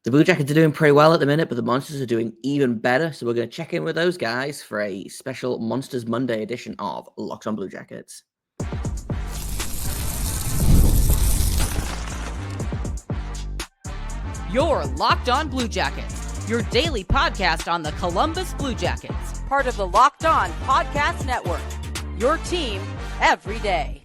The Blue Jackets are doing pretty well at the minute, but the Monsters are doing even better. So we're going to check in with those guys for a special Monsters Monday edition of Locked on Blue Jackets. You're Locked on Blue Jackets, your daily podcast on the Columbus Blue Jackets, part of the Locked on Podcast Network, your team every day.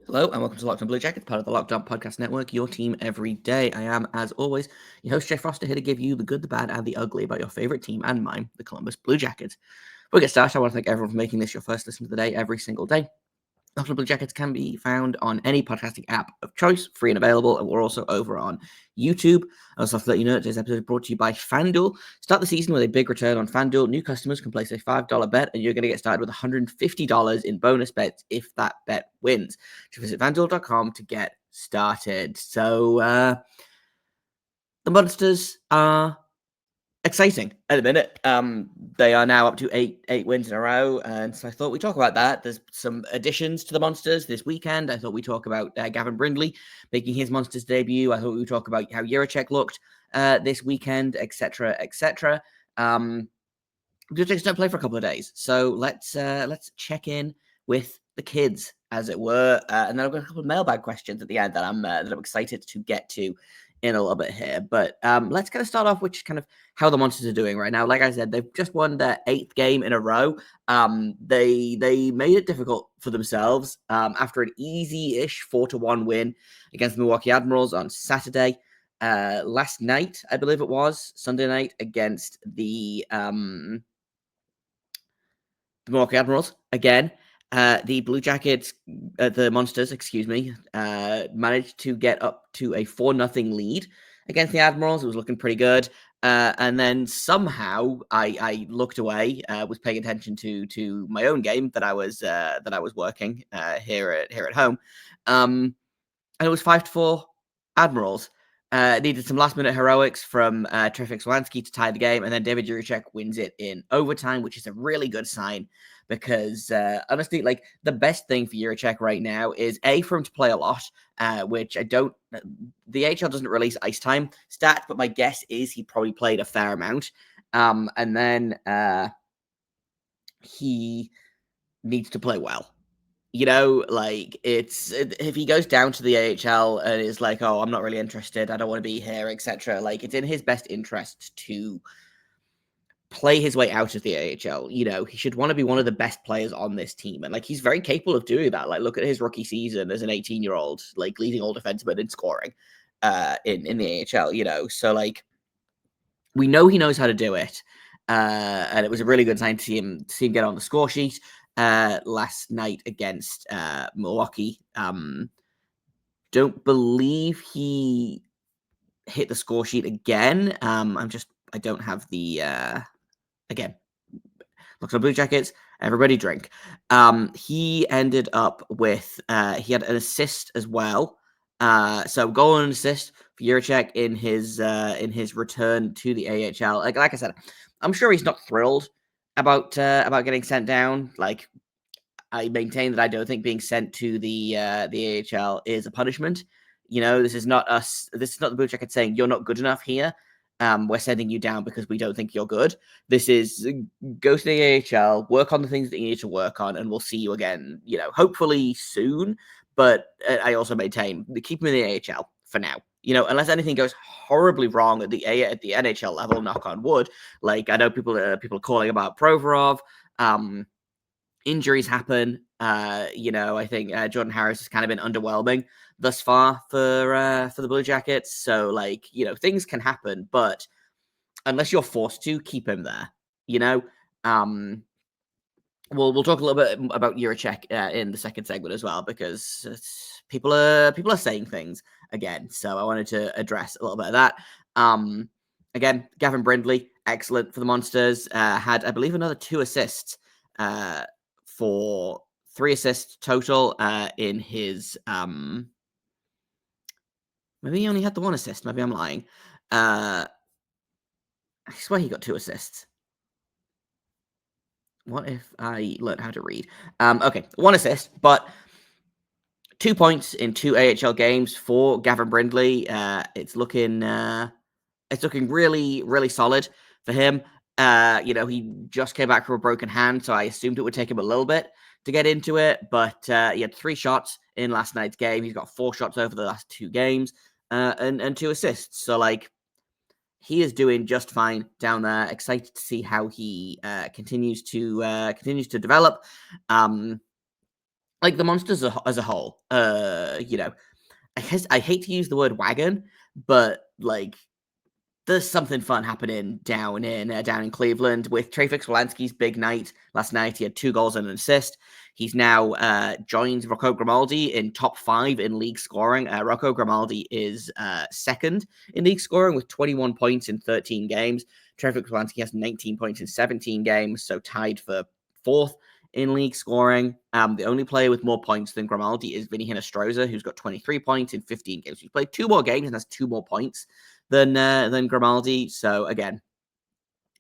Hello and welcome to Locked on Blue Jackets, part of the Locked on Podcast Network, your team every day. I am, as always, your host, Jay Foster, here to give you the good, the bad, and the ugly about your favorite team and mine, the Columbus Blue Jackets. Before we get started, I want to thank everyone for making this your first listen of the day every single day. Locked on Blue Jackets can be found on any podcasting app of choice, free and available, and we're also over on YouTube. I also have to let you know that today's episode is brought to you by FanDuel. Start the season with a big return on FanDuel. New customers can place a $5 bet, and you're going to get started with $150 in bonus bets if that bet wins. So visit FanDuel.com to get started. So the Monsters are exciting at the minute. They are now up to eight wins in a row, and so I thought we'd talk about that. There's some additions to the Monsters this weekend. I thought we'd talk about Gavin Brindley making his Monsters debut. I thought we'd talk about how Jiricek looked this weekend, etc., etc. Blue Jackets don't play for a couple of days, so let's check in with the kids, as it were, and then I've got a couple of mailbag questions at the end that I'm excited to get to in a little bit here. But let's kind of start off with kind of how the Monsters are doing right now. Like I said, they've just won their 8th game in a row. They made it difficult for themselves after an easy-ish 4-1 win against the Milwaukee Admirals on Saturday. Last night, I believe it was, Sunday night, against the Milwaukee Admirals again. The Blue Jackets, the Monsters, managed to get up to a 4-0 lead against the Admirals. It was looking pretty good. And then somehow I looked away, was paying attention to my own game that I was working here at home. And it was 5-4 Admirals. Needed some last-minute heroics from Trefik Swansky to tie the game, and then David Jiricek wins it in overtime, which is a really good sign because, honestly, like, the best thing for Jiricek right now is, A, for him to play a lot, which I don't... The AHL doesn't release ice time stats, but my guess is he probably played a fair amount. And then he needs to play well. You know, like, if he goes down to the AHL and is like, oh, I'm not really interested, I don't want to be here, etc., like, it's in his best interest to play his way out of the AHL. You know, he should want to be one of the best players on this team. And, like, he's very capable of doing that. Like, look at his rookie season as an 18-year-old, like, leading all defensemen in scoring in the AHL, you know. So, like, we know he knows how to do it. And it was a really good sign to see him get on the score sheet last night against Milwaukee. Don't believe he hit the score sheet again. I don't have the again. Looks like Blue Jackets. Everybody drink. He ended up with he had an assist as well. So goal and assist for Jiricek in his return to the AHL. Like I said, I'm sure he's not thrilled about getting sent down. Like, I maintain that I don't think being sent to the AHL is a punishment. You know, this is not us. This is not the Blue Jackets saying you're not good enough here. We're sending you down because we don't think you're good. This is go to the AHL, work on the things that you need to work on, and we'll see you again, you know, hopefully soon. But I also maintain keep him in the AHL for now. You know, unless anything goes horribly wrong at the NHL level, knock on wood. Like, I know people are calling about Provorov. Injuries happen. You know, I think Jordan Harris has kind of been underwhelming thus far for the Blue Jackets. So, like, you know, things can happen, but unless you're forced to, keep him there. You know, we'll talk a little bit about Jiricek in the second segment as well, because people are saying things again. So I wanted to address a little bit of that. Again, Gavin Brindley, excellent for the Monsters. Had, I believe, another 2 assists. For 3 assists total in his maybe he only had the 1 assist, maybe I'm lying. I swear he got 2 assists. What if I learned how to read? Okay, 1 assist, but 2 points in 2 AHL games for Gavin Brindley. It's looking really, really solid for him. He just came back from a broken hand, so I assumed it would take him a little bit to get into it. But he had 3 shots in last night's game. He's got 4 shots over the last 2 games, and 2 assists. So he is doing just fine down there. Excited to see how he continues to develop. The Monsters as a whole, I hate to use the word wagon, but there's something fun happening down in Cleveland with Travis Wolanski's big night last night. He had 2 goals and an assist. He's now joined Rocco Grimaldi in top 5 in league scoring. Rocco Grimaldi is second in league scoring with 21 points in 13 games. Travis Wolanski has 19 points in 17 games, so tied for 4th in league scoring. The only player with more points than Grimaldi is Vinny Hinostroza, who's got 23 points in 15 games. He's played 2 more games and has 2 more points than Grimaldi. So again,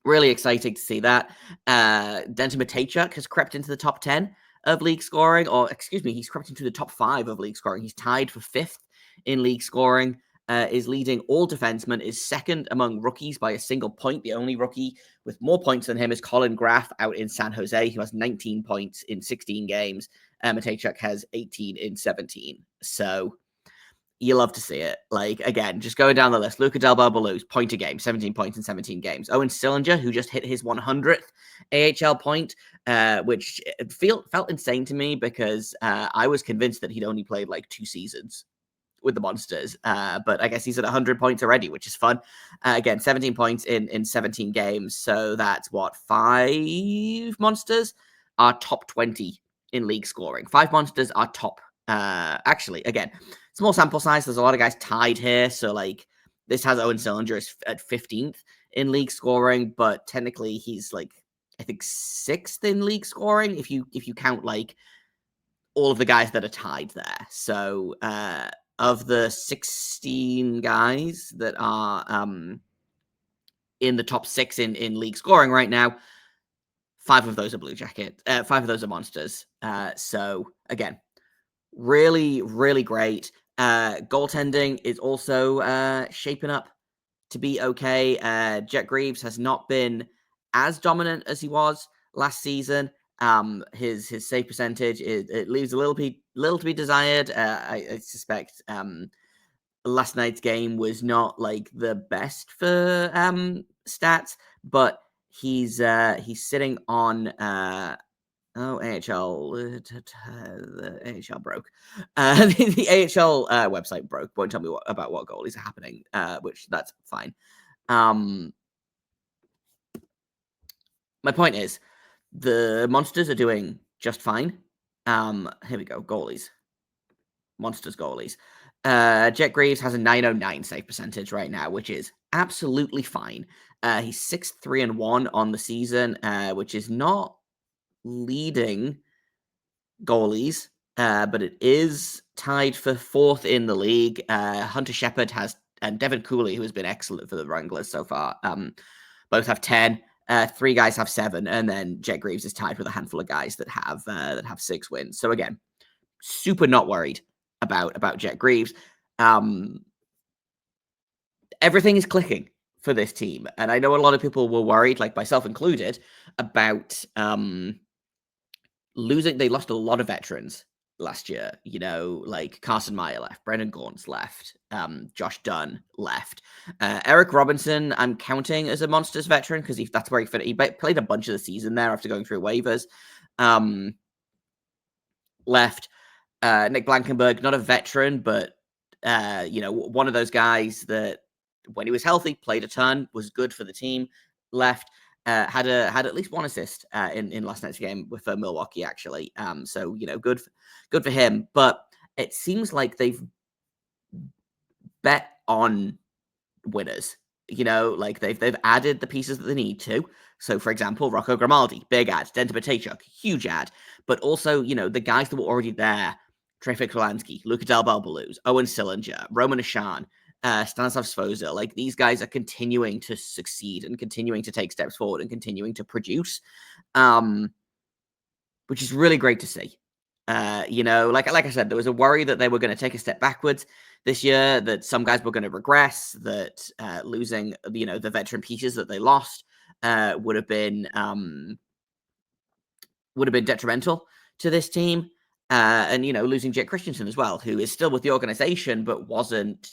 really exciting to see that. Dante Fabbro has crept into the top 10 of league scoring, he's crept into the top 5 of league scoring. He's tied for 5th in league scoring. Is leading all defensemen, is second among rookies by a single point. The only rookie with more points than him is Colin Graff out in San Jose, who has 19 points in 16 games. Matejchuk has 18 in 17. So you love to see it. Again, just going down the list. Luca Del Belbelou's point a game, 17 points in 17 games. Owen Sillinger, who just hit his 100th AHL point, which felt insane to me because I was convinced that he'd only played 2 seasons with the Monsters, but I guess he's at 100 points already, which is fun. Again, 17 points in 17 games, so that's 5 Monsters are top 20 in league scoring. 5 Monsters are top. Actually, again, small sample size. There's a lot of guys tied here, so this has Owen Sillinger at 15th in league scoring, but technically he's I think 6th in league scoring if you count all of the guys that are tied there. So of the 16 guys that are in the top 6 in league scoring right now, 5 of those are Blue Jacket. 5 of those are Monsters. So again, really, really great. Goaltending is also shaping up to be okay. Jet Greaves has not been as dominant as he was last season. His save percentage it leaves a little to be desired. I suspect last night's game was not the best for stats, but he's sitting on AHL. The AHL broke. The AHL website broke. Won't tell me about what goalies are happening, which that's fine. My point is, the Monsters are doing just fine. Here we go. Goalies. Monsters goalies. Jet Greaves has a 909 save percentage right now, which is absolutely fine. He's 6-3-1 on the season, which is not leading goalies, but it is tied for 4th in the league. Hunter Shepard and Devin Cooley, who has been excellent for the Wranglers so far, both have 10. 3 guys have 7, and then Jet Greaves is tied with a handful of guys that have 6 wins. So again, super not worried about Jet Greaves. Everything is clicking for this team, and I know a lot of people were worried, myself included, about losing. They lost a lot of veterans last year, Carson Meyer left, Brendan Gaunce left, Josh Dunn left. Eric Robinson, I'm counting as a Monsters veteran because that's where he fit. He played a bunch of the season there after going through waivers. Left. Nick Blankenberg, not a veteran, but one of those guys that when he was healthy played a ton, was good for the team. Left. Had at least 1 assist in last night's game with Milwaukee, actually. So good for him. But it seems like they've bet on winners. They've added the pieces that they need to. So, for example, Rocco Grimaldi, big ad. Dante Fabbro, huge ad. But also, the guys that were already there: Travis Wolanski, Luca Del Belbelou's, Owen Sillinger, Roman Ashan, Stanislav Svozil. These guys are continuing to succeed and continuing to take steps forward and continuing to produce, which is really great to see. Like I said, there was a worry that they were going to take a step backwards this year, that some guys were going to regress, that losing, the veteran pieces that they lost would have been detrimental to this team. And losing Jake Christensen as well, who is still with the organization but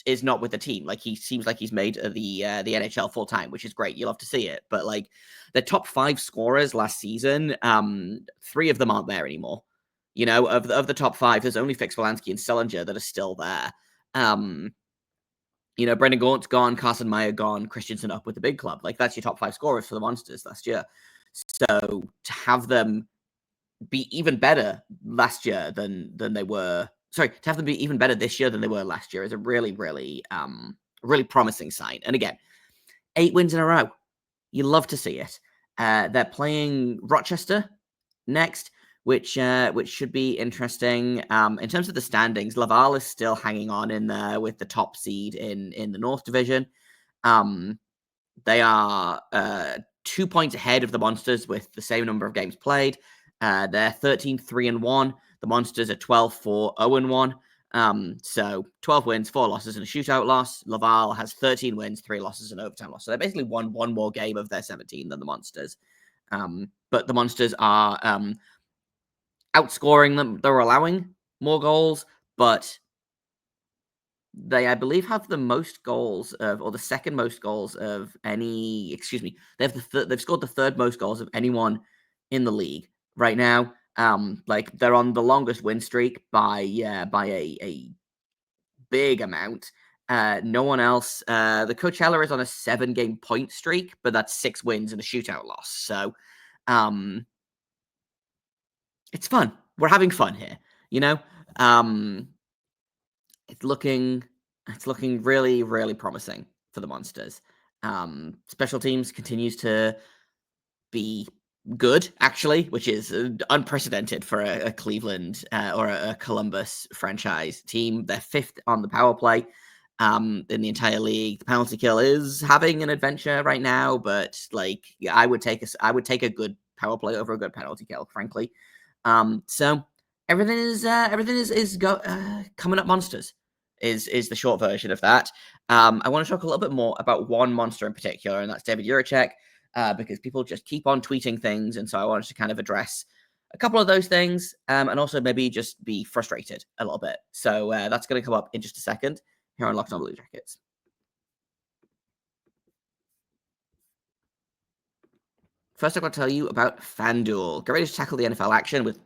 is not with the team. Like, he seems like he's made the NHL full time, which is great. You love to see it. But like, the top 5 scorers last season, 3 of them aren't there anymore. Of the top 5, there's only Fix-Wolansky and Sullinger that are still there. Brendan Gaunt's gone, Carson Meyer gone, Christensen up with the big club. Like, that's your top 5 scorers for the Monsters last year. So to have them be even better last year than they were. Sorry, to have them be even better this year than they were last year is a really, really, really promising sign. And again, 8 wins in a row. You love to see it. They're playing Rochester next, which should be interesting. In terms of the standings, Laval is still hanging on in there with the top seed in the North Division. They are 2 points ahead of the Monsters with the same number of games played. They're 13-3-1. The Monsters are 12-4-0-1. So 12 wins, 4 losses, and a shootout loss. Laval has 13 wins, 3 losses, and overtime loss. So they basically won one more game of their 17 than the Monsters. But the Monsters are outscoring them. They're allowing more goals, but they, I believe, have the most goals or the second most goals of any. Excuse me. They've scored the third most goals of anyone in the league right now. Like, they're on the longest win streak by a big amount. No one else. The Coachella is on a 7-game point streak, but that's 6 wins and a shootout loss. So, it's fun. We're having fun here. It's looking really, really promising for the Monsters. Special teams continues to be good, actually, which is unprecedented for a Cleveland or a Columbus franchise team. They're 5th on the power play in the entire league. The penalty kill is having an adventure right now, but like, I would take a good power play over a good penalty kill, frankly. So everything is coming up. Monsters is the short version of that. I want to talk a little bit more about one monster in particular, and that's David Jiricek. Because people just keep on tweeting things, and so I wanted to kind of address a couple of those things, and also maybe just be frustrated a little bit. So that's going to come up in just a second here on Locked On Blue Jackets. First, I'm going to tell you about FanDuel. Get ready to tackle the NFL action with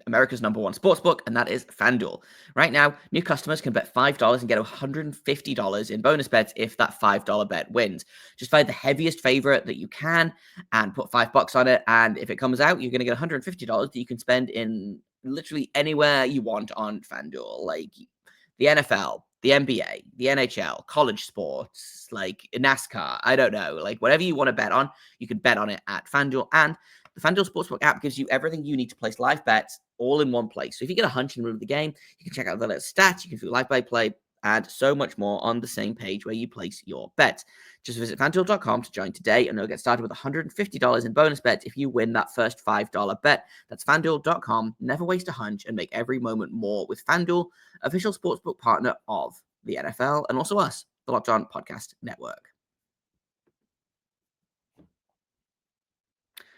America's #1 sportsbook, and that is FanDuel. Right now, new customers can bet $5 and get $150 in bonus bets if that $5 bet wins. Just find the heaviest favorite that you can and put $5 on it, and if it comes out, you're going to get $150 that you can spend in literally anywhere you want on FanDuel, like the NFL, the NBA, the NHL, college sports, like NASCAR. I don't know, like whatever you want to bet on, you can bet on it at FanDuel. And the FanDuel Sportsbook app gives you everything you need to place live bets all in one place. So if you get a hunch in the middle of the game, you can check out the latest stats, you can do live by play, and so much more on the same page where you place your bets. Just visit FanDuel.com to join today, and you'll get started with $150 in bonus bets if you win that first $5 bet. That's FanDuel.com. Never waste a hunch and make every moment more with FanDuel, official sportsbook partner of the NFL, and also us, the Locked On Podcast Network.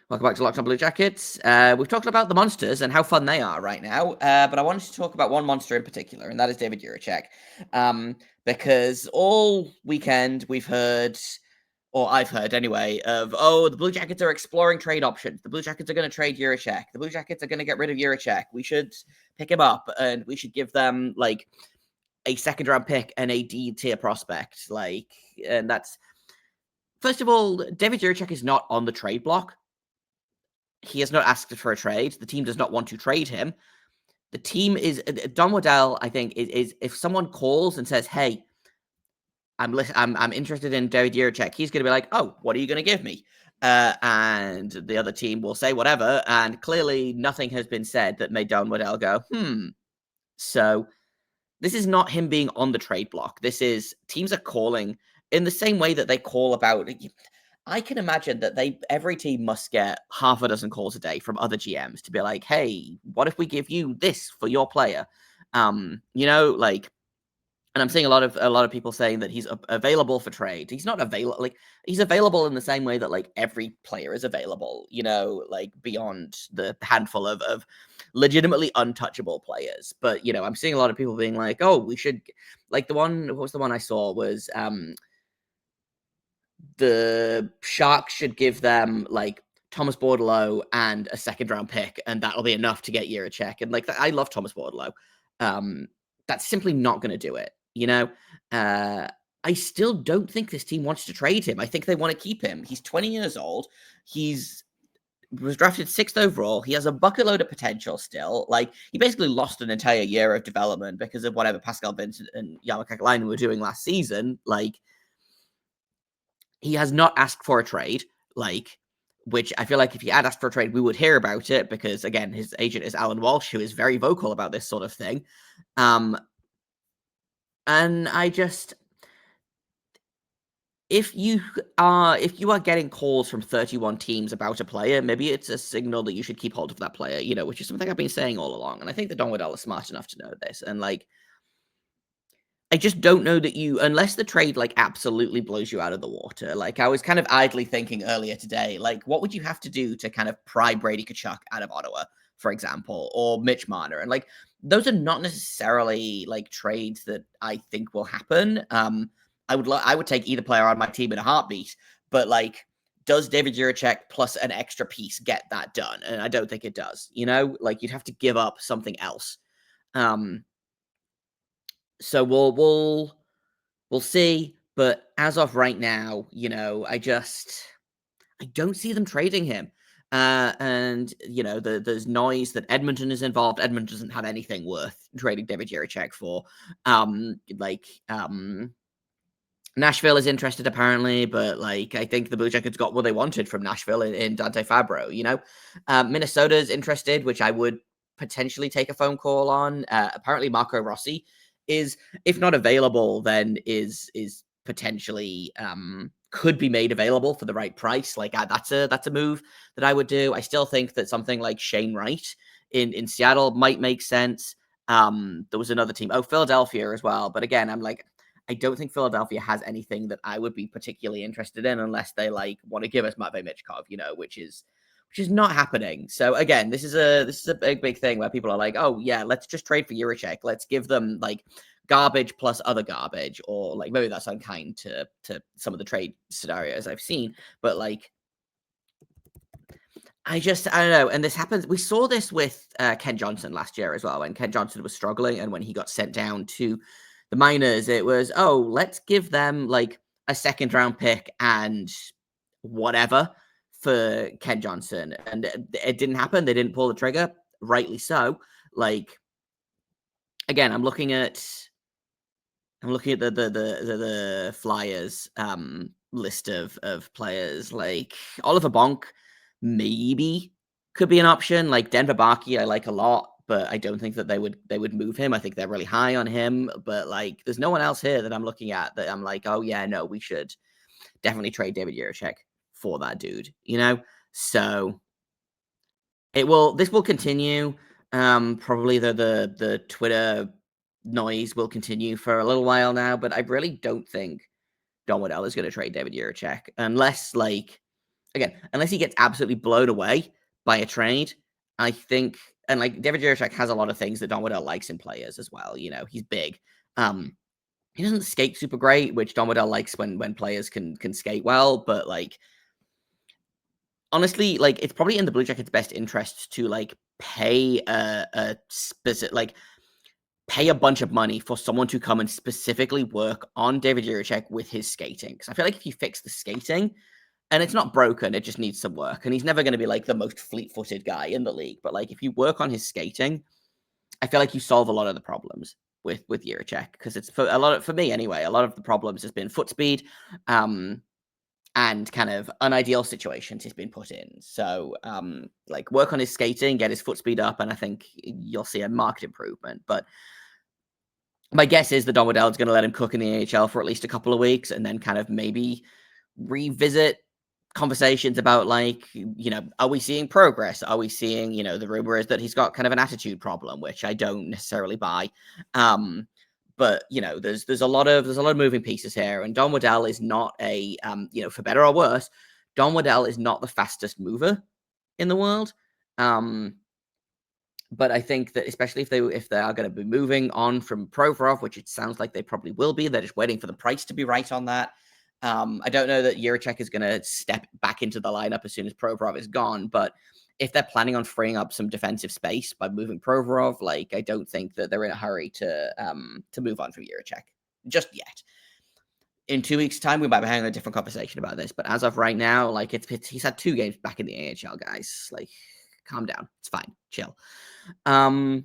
Welcome back to Locked On Blue Jackets. We've talked about the Monsters and how fun they are right now, but I wanted to talk about one monster in particular, and that is David Jiricek. Because all weekend we've heard, or I've heard anyway, of, the Blue Jackets are exploring trade options. The Blue Jackets are going to trade Jiricek. The Blue Jackets are going to get rid of Jiricek. We should pick him up, and we should give them, like, a second-round pick and a D-tier prospect. And that's... First of all, David Jiricek is not on the trade block. He has not asked for a trade. The team does not want to trade him. The team is... Don Waddell, I think, is if someone calls and says, hey, I'm interested in David Jiricek, he's going to be like, oh, what are you going to give me? And the other team will say whatever, and clearly nothing has been said that made Don Waddell go, So this is not him being on the trade block. This is teams are calling in the same way that they call about... I can imagine that every team must get half a dozen calls a day from other GMs to be like, hey, what if we give you this for your player? Like, and I'm seeing a lot of people saying that he's available for trade. He's not available. Like, he's available in the same way that like every player is available, like beyond the handful of legitimately untouchable players. But, I'm seeing a lot of people being like, oh, we should, like what was the one I saw was, the Sharks should give them like Thomas Bordelot and a second round pick, and that'll be enough to get Jiricek. And like, I love Thomas Bordelot. That's simply not going to do it. I still don't think this team wants to trade him. I think they want to keep him. He's 20 years old. Was drafted 6th overall. He has a bucket load of potential still. Like, he basically lost an entire year of development because of whatever Pascal Vincent and Jarmo Kekalainen were doing last season. Like, he has not asked for a trade, which I feel like if he had asked for a trade, we would hear about it because, again, his agent is Alan Walsh, who is very vocal about this sort of thing. And I just, if you are getting calls from 31 teams about a player, maybe it's a signal that you should keep hold of that player, which is something I've been saying all along. And I think that Don Waddell is smart enough to know this. And like, I just don't know that unless the trade like absolutely blows you out of the water. Like, I was kind of idly thinking earlier today, like, what would you have to do to kind of pry Brady Tkachuk out of Ottawa, for example, or Mitch Marner? And like, those are not necessarily like trades that I think will happen. I would take either player on my team in a heartbeat, but like, does David Jiricek plus an extra piece get that done? And I don't think it does. Like, you'd have to give up something else. So we'll see. But as of right now, I don't see them trading him. And there's noise that Edmonton is involved. Edmonton doesn't have anything worth trading David Jiricek for. Nashville is interested apparently, but like, I think the Blue Jackets got what they wanted from Nashville in Dante Fabbro. Minnesota's interested, which I would potentially take a phone call on. Apparently Marco Rossi is, if not available, then is potentially could be made available for the right price. Like, that's a move that I would do. I still think that something like Shane Wright in Seattle might make sense. There was another team, Philadelphia as well. But again, I'm like, I don't think Philadelphia has anything that I would be particularly interested in unless they like want to give us Matvei Michkov, which is not happening. So again, this is a big thing where people are like, oh yeah, let's just trade for Jiricek. Let's give them like garbage plus other garbage, or like, maybe that's unkind to some of the trade scenarios I've seen, but like, I don't know. And this happens. We saw this with Ken Johnson last year as well, when Ken Johnson was struggling and when he got sent down to the minors, it was, oh, let's give them like a second round pick and whatever for Ken Johnson. And it didn't happen. They didn't pull the trigger, rightly so. Like, again, I'm looking at the Flyers list of players. Like, Oliver Bonk maybe could be an option. Like, Denver Barkey, I like a lot, but I don't think that they would move him. I think they're really high on him. But like, there's no one else here that I'm looking at that I'm like, oh yeah, no, we should definitely trade David Jiricek for that dude. So this will continue. Probably the Twitter noise will continue for a little while now, but I really don't think Don Waddell is going to trade David Jiricek unless he gets absolutely blown away by a trade. I think, and like, David Jiricek has a lot of things that Don Waddell likes in players as well. He's big. He doesn't skate super great, which Don Waddell likes when players can skate well, but like, honestly, like, it's probably in the Blue Jackets' best interest to like pay a specific, like, pay a bunch of money for someone to come and specifically work on David Jiricek with his skating. Because I feel like if you fix the skating, and it's not broken, it just needs some work, and he's never going to be like the most fleet-footed guy in the league. But like, if you work on his skating, I feel like you solve a lot of the problems with Jiricek, because it's for me anyway. A lot of the problems has been foot speed, and kind of unideal situations he's been put in. So, like, work on his skating, get his foot speed up, and I think you'll see a marked improvement. But my guess is that Don Waddell is going to let him cook in the AHL for at least a couple of weeks, and then kind of maybe revisit conversations about, like, are we seeing progress? Are we seeing, the rumor is that he's got kind of an attitude problem, which I don't necessarily buy. But there's a lot of moving pieces here, and Don Waddell is not a for better or worse, Don Waddell is not the fastest mover in the world. But I think that especially if they are going to be moving on from Provorov, which it sounds like they probably will be, they're just waiting for the price to be right on that. I don't know that Jiricek is going to step back into the lineup as soon as Provorov is gone, but if they're planning on freeing up some defensive space by moving Provorov, like, I don't think that they're in a hurry to move on from Jiricek just yet. In 2 weeks' time, we might be having a different conversation about this, but as of right now, like, he's had 2 games back in the AHL, guys. Like, calm down. It's fine. Chill. Gonna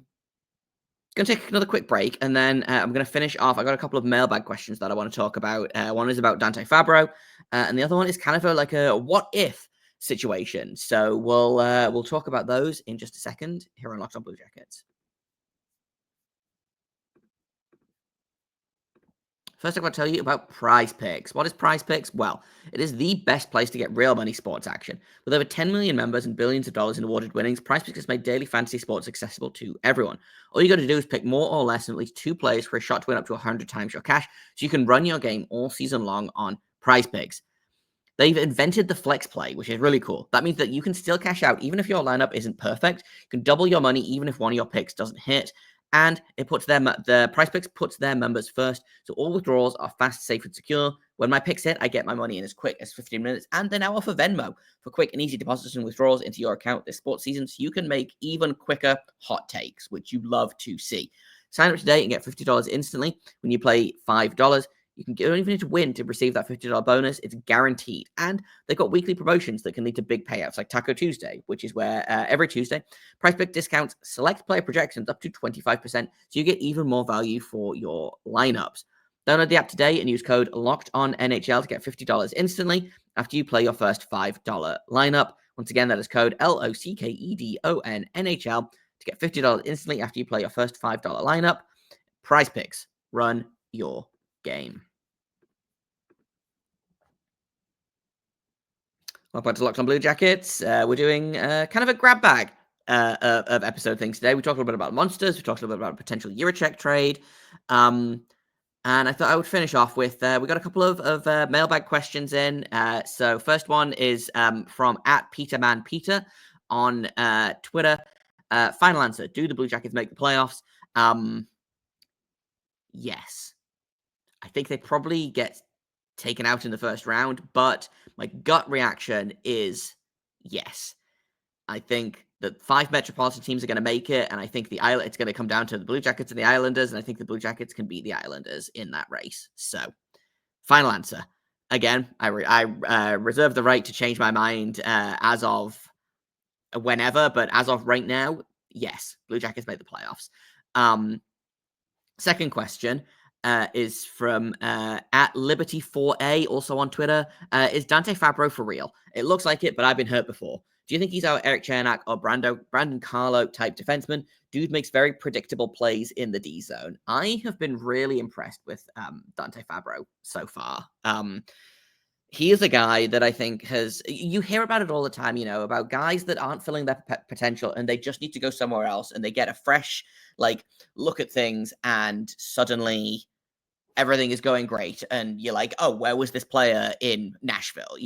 take another quick break, and then I'm gonna finish off. I got a couple of mailbag questions that I want to talk about. One is about Dante Fabbro, and the other one is kind of like a what if situation. So we'll talk about those in just a second here on Locked On Blue Jackets. First, I want to tell you about Prize Picks. What is Prize Picks? Well, it is the best place to get real money sports action. With over 10 million members and billions of dollars in awarded winnings, Prize Picks has made daily fantasy sports accessible to everyone. All you got to do is pick more or less than at least 2 players for a shot to win up to 100 times your cash, so you can run your game all season long on Prize Picks. They've invented the flex play, which is really cool. That means that you can still cash out even if your lineup isn't perfect. You can double your money even if one of your picks doesn't hit. And it puts the Prize Picks puts their members first, so all withdrawals are fast, safe, and secure. When my picks hit, I get my money in as quick as 15 minutes, and they now offer Venmo for quick and easy deposits and withdrawals into your account this sports season, so you can make even quicker hot takes, which you love to see. Sign up today and get $50 instantly when you play $5. You don't even need to win to receive that $50 bonus. It's guaranteed. And they've got weekly promotions that can lead to big payouts like Taco Tuesday, which is where every Tuesday, PrizePick discounts select player projections up to 25%, so you get even more value for your lineups. Download the app today and use code LOCKEDONNHL to get $50 instantly after you play your first $5 lineup. Once again, that is code LOCKEDONNHL to get $50 instantly after you play your first $5 lineup. Prize Picks. Run your game. Welcome back to Locked On Blue Jackets. We're doing kind of a grab bag of episode things today. We talked a little bit about monsters. We talked a little bit about a potential Jiricek trade. And I thought I would finish off with, we got a couple of mailbag questions in. So first one is from @PeterManPeter on Twitter. Final answer, do the Blue Jackets make the playoffs? Yes. I think they probably get taken out in the first round, but my gut reaction is yes. I think that 5 Metropolitan teams are going to make it, and I think it's going to come down to the Blue Jackets and the Islanders, and I think the Blue Jackets can beat the Islanders in that race. So, final answer. Again, I reserve the right to change my mind as of whenever, but as of right now, yes, Blue Jackets make the playoffs. Second question is from @Liberty4A, also on Twitter. Is Dante Fabbro for real? It looks like it, but I've been hurt before. Do you think he's our Erik Chernak or Brandon Carlo type defenseman? Dude makes very predictable plays in the D zone. I have been really impressed with Dante Fabbro so far. He is a guy that I think you hear about it all the time, about guys that aren't filling their potential and they just need to go somewhere else and they get a fresh, look at things and suddenly everything is going great. And you're like, oh, where was this player in Nashville?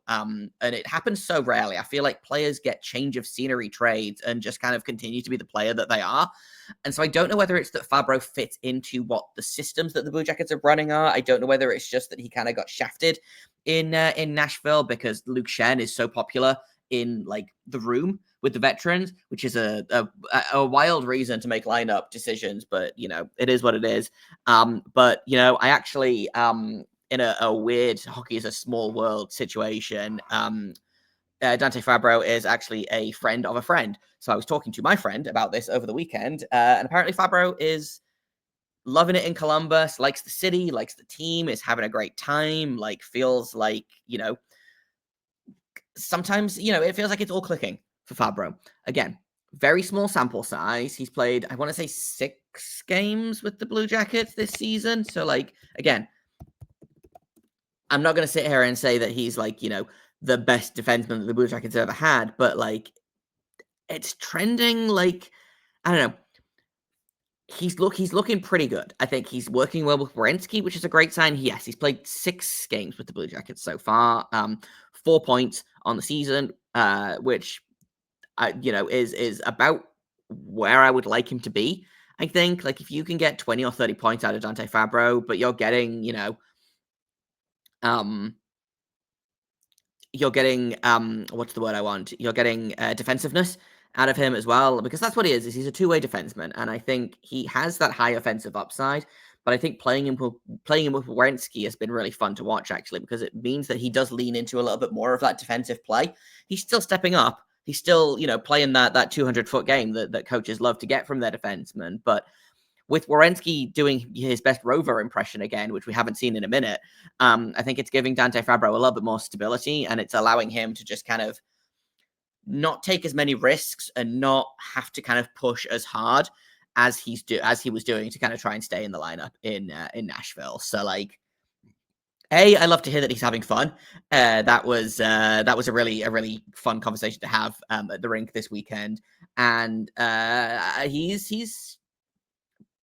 And it happens so rarely. I feel like players get change of scenery trades and just kind of continue to be the player that they are. And so I don't know whether it's that Fabbro fits into what the systems that the Blue Jackets are running are. I don't know whether it's just that he kind of got shafted in Nashville because Luke Shen is so popular in the room with the veterans, which is a wild reason to make lineup decisions, but it is what it is. But I actually in a weird hockey is a small world situation. Dante Fabbro is actually a friend of a friend. So I was talking to my friend about this over the weekend, and apparently Fabbro is loving it in Columbus, likes the city, likes the team, is having a great time, feels like, sometimes, it feels like it's all clicking for Fabbro. Again, very small sample size. He's played, I want to say 6 games with the Blue Jackets this season. So again, I'm not going to sit here and say that he's the best defenseman that the Blue Jackets ever had, but like it's trending like I don't know. He's looking pretty good. I think he's working well with Werenski, which is a great sign. Yes, he's played 6 games with the Blue Jackets so far. 4 points on the season, which is about where I would like him to be. I think like if you can get 20 or 30 points out of Dante Fabbro, but you're getting, what's the word I want? You're getting defensiveness out of him as well, because that's what he is he's a two-way defenseman, and I think he has that high offensive upside. But I think playing him with Werenski has been really fun to watch, actually, because it means that he does lean into a little bit more of that defensive play. He's still stepping up. He's still, playing that 200-foot game that coaches love to get from their defensemen. But with Werenski doing his best Rover impression again, which we haven't seen in a minute, I think it's giving Dante Fabbro a little bit more stability, and it's allowing him to just kind of not take as many risks and not have to kind of push as hard as he was doing to kind of try and stay in the lineup in Nashville. So like, I love to hear that he's having fun. That was a really fun conversation to have at the rink this weekend, and he's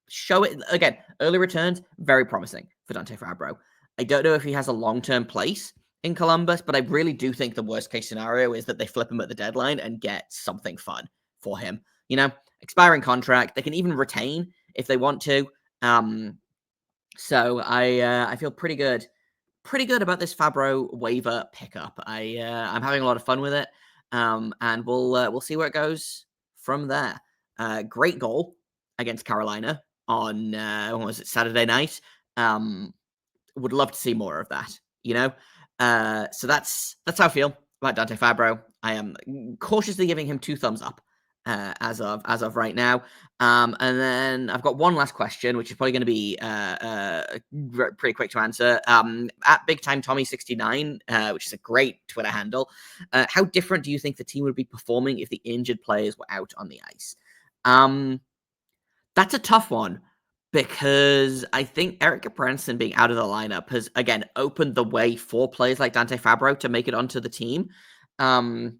show it again. Early returns very promising for Dante Fabbro. I don't know if he has a long-term place in Columbus, but I really do think the worst case scenario is that they flip him at the deadline and get something fun for him. Expiring contract. They can even retain if they want to. So I feel pretty good about this Fabbro waiver pickup. I'm having a lot of fun with it, and we'll see where it goes from there. Great goal against Carolina on when was it, Saturday night. Would love to see more of that. So that's how I feel about Dante Fabbro. I am cautiously giving him 2 thumbs up as of right now. And then I've got one last question, which is probably going to be pretty quick to answer. At Big Time Tommy 69, which is a great Twitter handle. How different do you think the team would be performing if the injured players were out on the ice? That's a tough one, because I think Erik Gudbranson being out of the lineup has, again, opened the way for players like Dante Fabbro to make it onto the team. That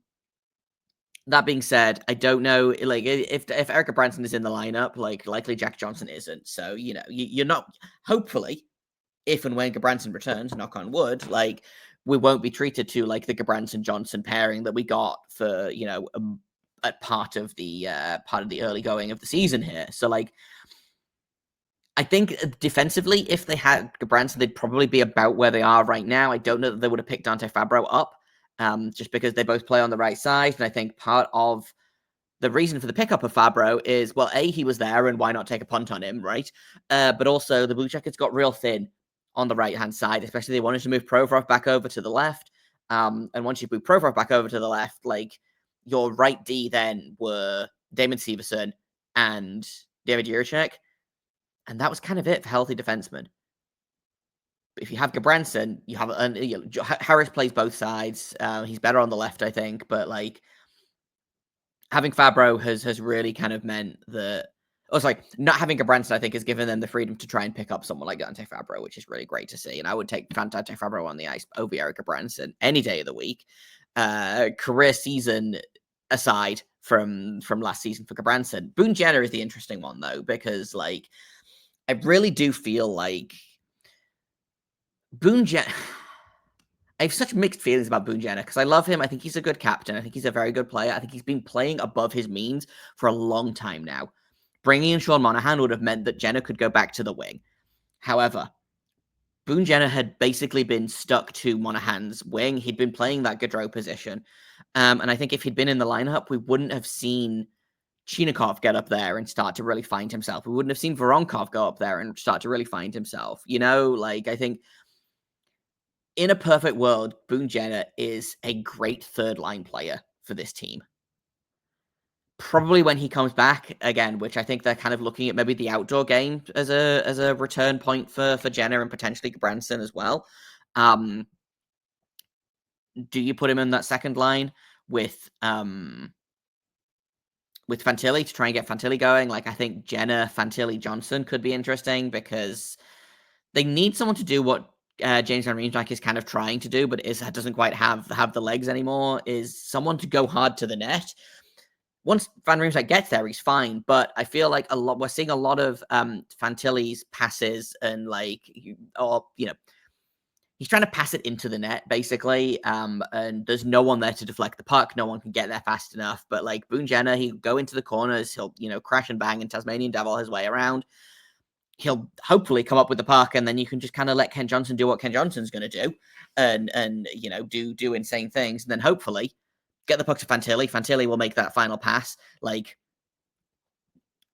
being said, I don't know, like, if Erik Gudbranson is in the lineup, like, likely Jack Johnson isn't. So, you're not, hopefully, if and when Gudbranson returns, knock on wood, like, we won't be treated to, like, the Gudbranson-Johnson pairing that we got for, at part of the early going of the season here. So, like, I think defensively, if they had Gudbranson, they'd probably be about where they are right now. I don't know that they would have picked Dante Fabbro up, just because they both play on the right side. And I think part of the reason for the pickup of Fabbro is, well, A, he was there, and why not take a punt on him, right? But also, the Blue Jackets got real thin on the right-hand side, especially they wanted to move Provorov back over to the left. And once you move Provorov back over to the left, like, your right D then were Damon Severson and David Jiricek. And that was kind of it for healthy defensemen. But if you have Gudbranson, you have Harris plays both sides. He's better on the left, I think. But like, having Fabbro has really kind of meant that. Oh, sorry, not having Gudbranson, I think, has given them the freedom to try and pick up someone like Dante Fabbro, which is really great to see. And I would take Dante Fabbro on the ice over Erik Gudbranson any day of the week. Career season aside from last season for Gudbranson, Boone Jenner is the interesting one though, because like, I really do feel like Boone Jenner. I have such mixed feelings about Boone Jenner, because I love him. I think he's a good captain. I think he's a very good player. I think he's been playing above his means for a long time now. Bringing in Sean Monahan would have meant that Jenner could go back to the wing. However, Boone Jenner had basically been stuck to Monahan's wing. He'd been playing that Gaudreau position. And I think if he'd been in the lineup, we wouldn't have seen Chinakhov get up there and start to really find himself. We wouldn't have seen Voronkov go up there and start to really find himself. Like, I think in a perfect world, Boone Jenner is a great third line player for this team. Probably when he comes back again, which I think they're kind of looking at maybe the outdoor game as a return point for Jenner and potentially Gudbranson as well. Do you put him in that second line with Fantilli to try and get Fantilli going? Like, I think Jenner, Fantilli, Johnson could be interesting, because they need someone to do what James Van Riemsdyk is kind of trying to do, but doesn't quite have the legs anymore, is someone to go hard to the net. Once Van Riemsdyk gets there, he's fine. But I feel like we're seeing a lot of Fantilli's passes and he's trying to pass it into the net, basically. And there's no one there to deflect the puck. No one can get there fast enough. But like Boone Jenner, he'll go into the corners. He'll, crash and bang and Tasmanian Devil his way around. He'll hopefully come up with the puck, and then you can just kind of let Ken Johnson do what Ken Johnson's going to do and do insane things. And then hopefully get the puck to Fantilli. Fantilli will make that final pass. Like,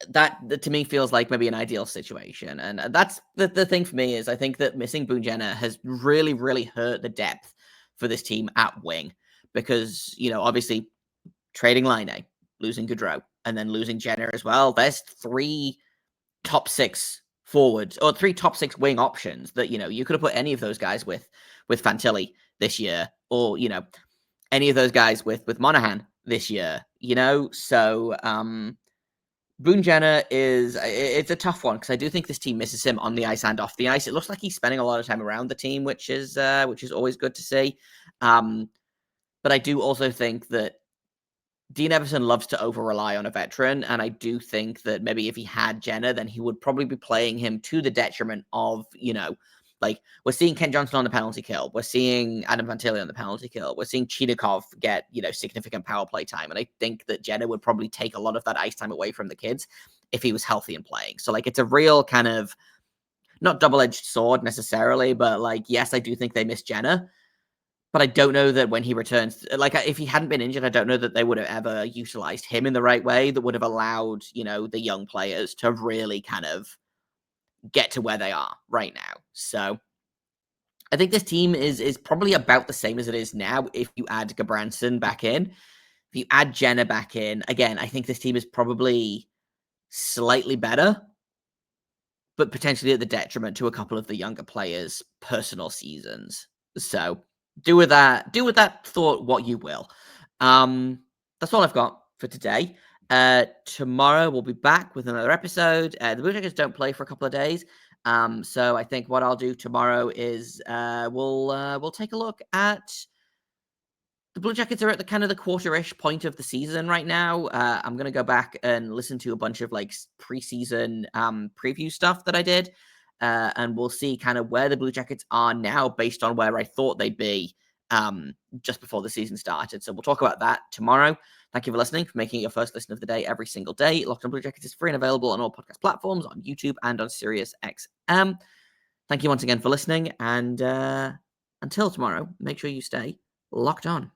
that to me feels like maybe an ideal situation. And that's the thing for me is I think that missing Boone Jenner has really, really hurt the depth for this team at wing because, obviously trading Laine, losing Gaudreau, and then losing Jenner as well. There's 3 top 6 forwards or 3 top 6 wing options that, you could have put any of those guys with Fantilli this year or, any of those guys with Monahan this year, So, Boone Jenner it's a tough one because I do think this team misses him on the ice and off the ice. It looks like he's spending a lot of time around the team, which is always good to see. But I do also think that Dean Everson loves to over-rely on a veteran, and I do think that maybe if he had Jenner, then he would probably be playing him to the detriment of, like, we're seeing Ken Johnson on the penalty kill. We're seeing Adam Fantilli on the penalty kill. We're seeing Chidakov get, significant power play time. And I think that Jenner would probably take a lot of that ice time away from the kids if he was healthy and playing. So, like, it's a real kind of, not double-edged sword necessarily, but, like, yes, I do think they miss Jenner. But I don't know that when he returns, like, if he hadn't been injured, I don't know that they would have ever utilized him in the right way that would have allowed, the young players to really kind of get to where they are right now. So I think this team is probably about the same as it is now if you add Gudbranson back in. If you add Jenner back in, again, I think this team is probably slightly better, but potentially at the detriment to a couple of the younger players' personal seasons. So do with that thought what you will. That's all I've got for today. Tomorrow we'll be back with another episode. The Blue Jackets don't play for a couple of days. So I think what I'll do tomorrow is we'll take a look at the Blue Jackets are at the kind of the quarter-ish point of the season right now. I'm going to go back and listen to a bunch of like preseason preview stuff that I did. And we'll see kind of where the Blue Jackets are now based on where I thought they'd be just before the season started. So we'll talk about that tomorrow. Thank you for listening, for making it your first listen of the day every single day. Locked on Blue Jackets is free and available on all podcast platforms, on YouTube and on SiriusXM. Thank you once again for listening. And until tomorrow, make sure you stay locked on.